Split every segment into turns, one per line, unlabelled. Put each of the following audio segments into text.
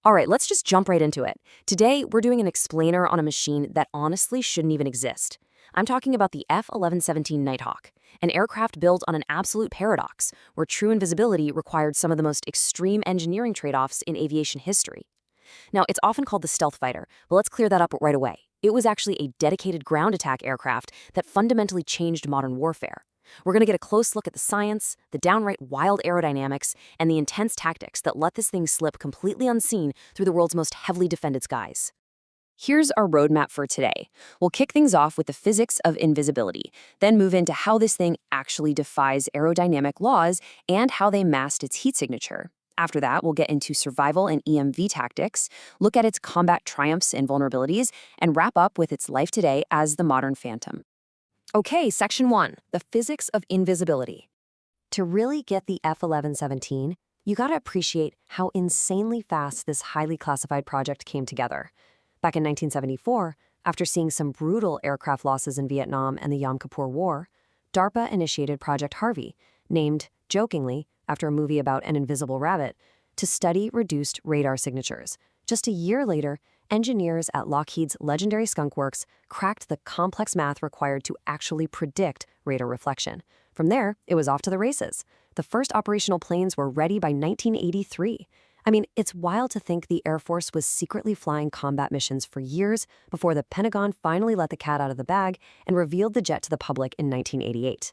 All right, let's just jump right into it. Today, we're doing an explainer on a machine that honestly shouldn't even exist. I'm talking about the F-117 Nighthawk, an aircraft built on an absolute paradox, where true invisibility required some of the most extreme engineering trade-offs in aviation history. Now, it's often called the stealth fighter, but let's clear that up right away. It was actually a dedicated ground attack aircraft that fundamentally changed modern warfare. We're going to get a close look at the science, the downright wild aerodynamics, and the intense tactics that let this thing slip completely unseen through the world's most heavily defended skies. Here's our roadmap for today. We'll kick things off with the physics of invisibility, then move into how this thing actually defies aerodynamic laws and how they masked its heat signature. After that, we'll get into survival and EMV tactics, look at its combat triumphs and vulnerabilities, and wrap up with its life today as the modern Phantom. Okay, Section 1, the physics of invisibility. To really get the F-117, you gotta appreciate how insanely fast this highly classified project came together. Back in 1974, after seeing some brutal aircraft losses in Vietnam and the Yom Kippur War, DARPA initiated Project Harvey, named, jokingly, after a movie about an invisible rabbit, to study reduced radar signatures. Just a year later, engineers at Lockheed's legendary Skunk Works cracked the complex math required to actually predict radar reflection. From there, it was off to the races. The first operational planes were ready by 1983. I mean, it's wild to think the Air Force was secretly flying combat missions for years before the Pentagon finally let the cat out of the bag and revealed the jet to the public in 1988.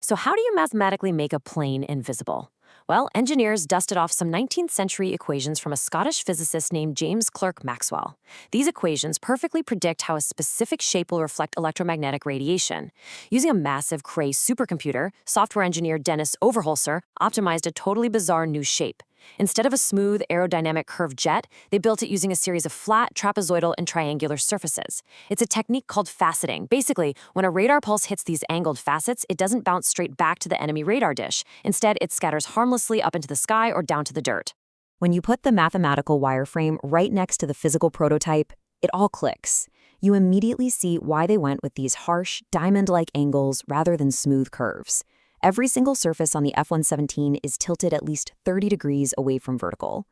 So how do you mathematically make a plane invisible? Well, engineers dusted off some 19th century equations from a Scottish physicist named James Clerk Maxwell. These equations perfectly predict how a specific shape will reflect electromagnetic radiation. Using a massive Cray supercomputer, software engineer Dennis Overholser optimized a totally bizarre new shape. Instead of a smooth, aerodynamic curved jet, they built it using a series of flat, trapezoidal, and triangular surfaces. It's a technique called faceting. Basically, when a radar pulse hits these angled facets, it doesn't bounce straight back to the enemy radar dish. Instead, it scatters harmlessly up into the sky or down to the dirt. When you put the mathematical wireframe right next to the physical prototype, it all clicks. You immediately see why they went with these harsh, diamond-like angles rather than smooth curves. Every single surface on the F-117 is tilted at least 30 degrees away from vertical.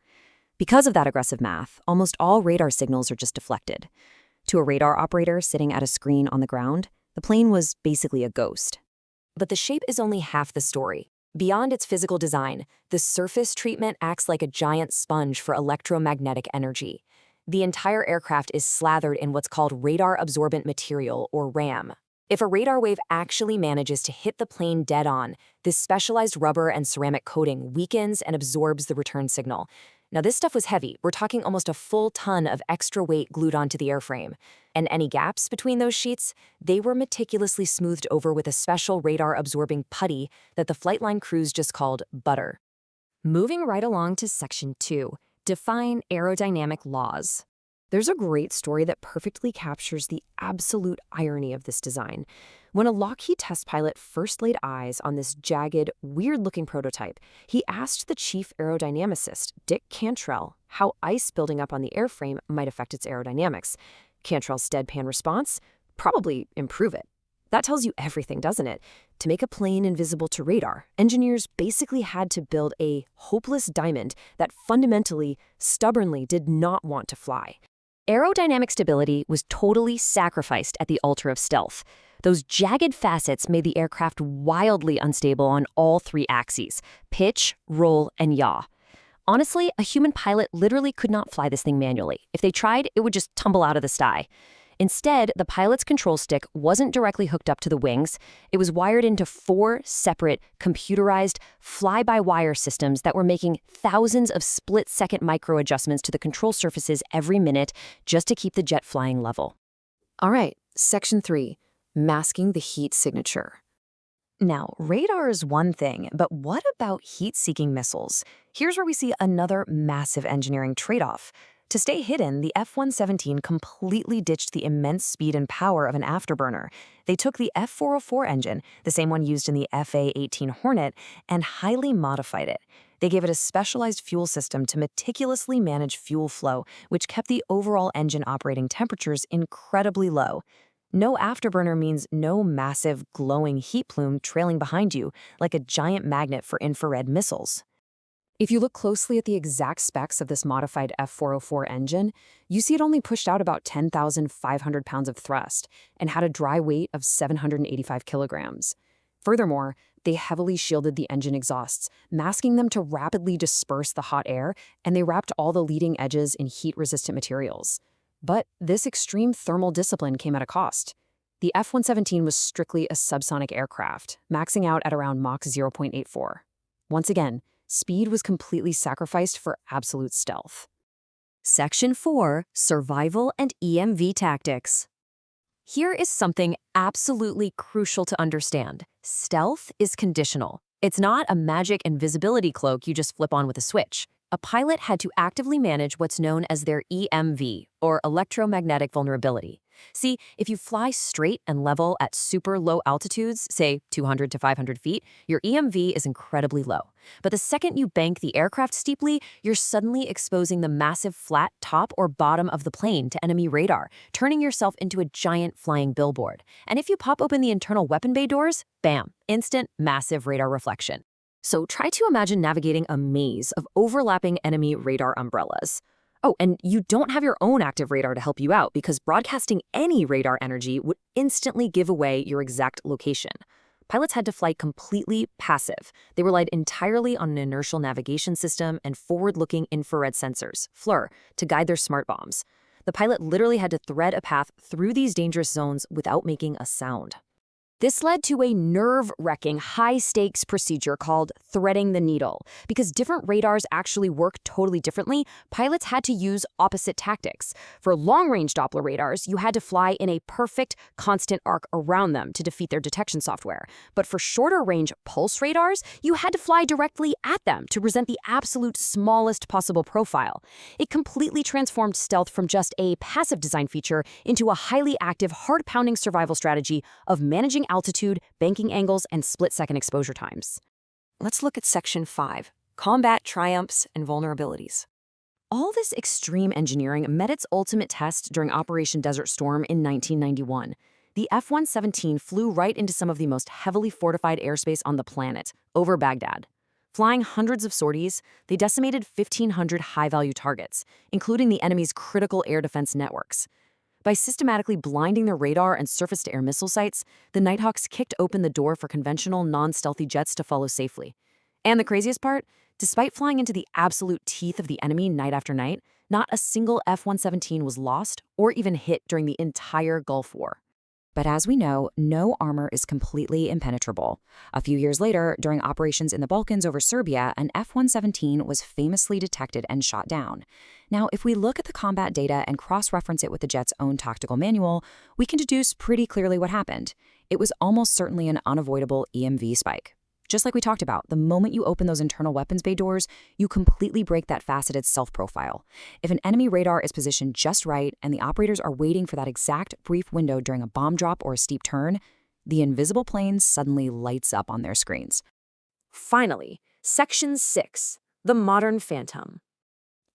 Because of that aggressive math, almost all radar signals are just deflected. To a radar operator sitting at a screen on the ground, the plane was basically a ghost. But the shape is only half the story. Beyond its physical design, the surface treatment acts like a giant sponge for electromagnetic energy. The entire aircraft is slathered in what's called radar-absorbent material, or RAM. If a radar wave actually manages to hit the plane dead-on, this specialized rubber and ceramic coating weakens and absorbs the return signal. Now, this stuff was heavy. We're talking almost a full ton of extra weight glued onto the airframe. And any gaps between those sheets, they were meticulously smoothed over with a special radar-absorbing putty that the flightline crews just called butter. Moving right along to Section 2, define aerodynamic laws. There's a great story that perfectly captures the absolute irony of this design. When a Lockheed test pilot first laid eyes on this jagged, weird-looking prototype, he asked the chief aerodynamicist, Dick Cantrell, how ice building up on the airframe might affect its aerodynamics. Cantrell's deadpan response? Probably improve it. That tells you everything, doesn't it? To make a plane invisible to radar, engineers basically had to build a hopeless diamond that fundamentally, stubbornly did not want to fly. Aerodynamic stability was totally sacrificed at the altar of stealth. Those jagged facets made the aircraft wildly unstable on all three axes: pitch, roll, and yaw. Honestly, a human pilot literally could not fly this thing manually. If they tried, it would just tumble out of the sky. Instead, the pilot's control stick wasn't directly hooked up to the wings. It was wired into 4 separate, computerized, fly-by-wire systems that were making thousands of split-second micro-adjustments to the control surfaces every minute just to keep the jet flying level. All right, Section 3, masking the heat signature. Now, radar is one thing, but what about heat-seeking missiles? Here's where we see another massive engineering trade-off. To stay hidden, the F-117 completely ditched the immense speed and power of an afterburner. They took the F-404 engine, the same one used in the FA-18 Hornet, and highly modified it. They gave it a specialized fuel system to meticulously manage fuel flow, which kept the overall engine operating temperatures incredibly low. No afterburner means no massive, glowing heat plume trailing behind you like a giant magnet for infrared missiles. If you look closely at the exact specs of this modified F404 engine, you see it only pushed out about 10,500 pounds of thrust and had a dry weight of 785 kilograms. Furthermore, they heavily shielded the engine exhausts, masking them to rapidly disperse the hot air, and they wrapped all the leading edges in heat-resistant materials. But this extreme thermal discipline came at a cost. The F-117 was strictly a subsonic aircraft, maxing out at around Mach 0.84. Once again, speed was completely sacrificed for absolute stealth. Section 4. Survival and EMV Tactics. Here is something absolutely crucial to understand. Stealth is conditional. It's not a magic invisibility cloak you just flip on with a switch. A pilot had to actively manage what's known as their EMV, or electromagnetic vulnerability. See, if you fly straight and level at super low altitudes, say 200 to 500 feet, your EMV is incredibly low. But the second you bank the aircraft steeply, you're suddenly exposing the massive flat top or bottom of the plane to enemy radar, turning yourself into a giant flying billboard. And if you pop open the internal weapon bay doors, bam, instant massive radar reflection. So try to imagine navigating a maze of overlapping enemy radar umbrellas. Oh, and you don't have your own active radar to help you out because broadcasting any radar energy would instantly give away your exact location. Pilots had to fly completely passive. They relied entirely on an inertial navigation system and forward-looking infrared sensors, FLIR, to guide their smart bombs. The pilot literally had to thread a path through these dangerous zones without making a sound. This led to a nerve-wracking, high-stakes procedure called threading the needle. Because different radars actually work totally differently, pilots had to use opposite tactics. For long-range Doppler radars, you had to fly in a perfect, constant arc around them to defeat their detection software. But for shorter-range pulse radars, you had to fly directly at them to present the absolute smallest possible profile. It completely transformed stealth from just a passive design feature into a highly active, heart-pounding survival strategy of managing altitude, banking angles, and split-second exposure times. Let's look at Section 5, Combat Triumphs and Vulnerabilities. All this extreme engineering met its ultimate test during Operation Desert Storm in 1991. The F-117 flew right into some of the most heavily fortified airspace on the planet, over Baghdad. Flying hundreds of sorties, they decimated 1,500 high-value targets, including the enemy's critical air defense networks. By systematically blinding their radar and surface-to-air missile sites, the Nighthawks kicked open the door for conventional, non-stealthy jets to follow safely. And the craziest part? Despite flying into the absolute teeth of the enemy night after night, not a single F-117 was lost or even hit during the entire Gulf War. But as we know, no armor is completely impenetrable. A few years later, during operations in the Balkans over Serbia, an F-117 was famously detected and shot down. Now, if we look at the combat data and cross-reference it with the jet's own tactical manual, we can deduce pretty clearly what happened. It was almost certainly an unavoidable EMV spike. Just like we talked about, the moment you open those internal weapons bay doors, you completely break that faceted self-profile. If an enemy radar is positioned just right and the operators are waiting for that exact brief window during a bomb drop or a steep turn, the invisible plane suddenly lights up on their screens. Finally, Section 6, the Modern Phantom.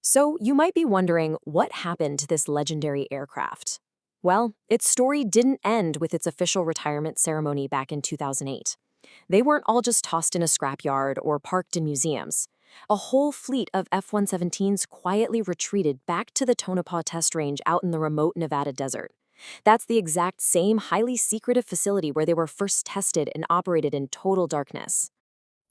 So you might be wondering what happened to this legendary aircraft. Well, its story didn't end with its official retirement ceremony back in 2008. They weren't all just tossed in a scrapyard or parked in museums. A whole fleet of F-117s quietly retreated back to the Tonopah test range out in the remote Nevada desert. That's the exact same highly secretive facility where they were first tested and operated in total darkness.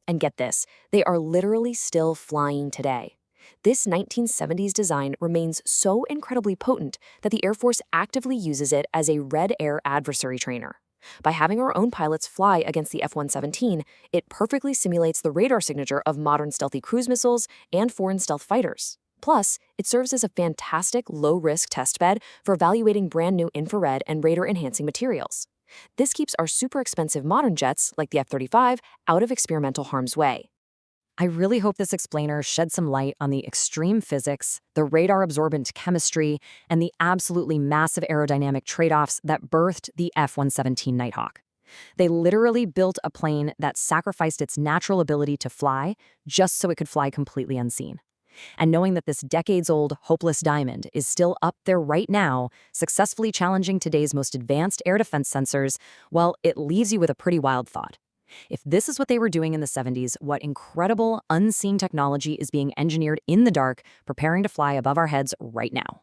And get this, they are literally still flying today. This 1970s design remains so incredibly potent that the Air Force actively uses it as a red air adversary trainer. By having our own pilots fly against the F-117, it perfectly simulates the radar signature of modern stealthy cruise missiles and foreign stealth fighters. Plus, it serves as a fantastic low-risk testbed for evaluating brand-new infrared and radar-enhancing materials. This keeps our super expensive modern jets, like the F-35, out of experimental harm's way. I really hope this explainer shed some light on the extreme physics, the radar-absorbent chemistry, and the absolutely massive aerodynamic trade-offs that birthed the F-117 Nighthawk. They literally built a plane that sacrificed its natural ability to fly just so it could fly completely unseen. And knowing that this decades-old, hopeless diamond is still up there right now, successfully challenging today's most advanced air defense sensors, well, it leaves you with a pretty wild thought. If this is what they were doing in the 70s, what incredible, unseen technology is being engineered in the dark, preparing to fly above our heads right now?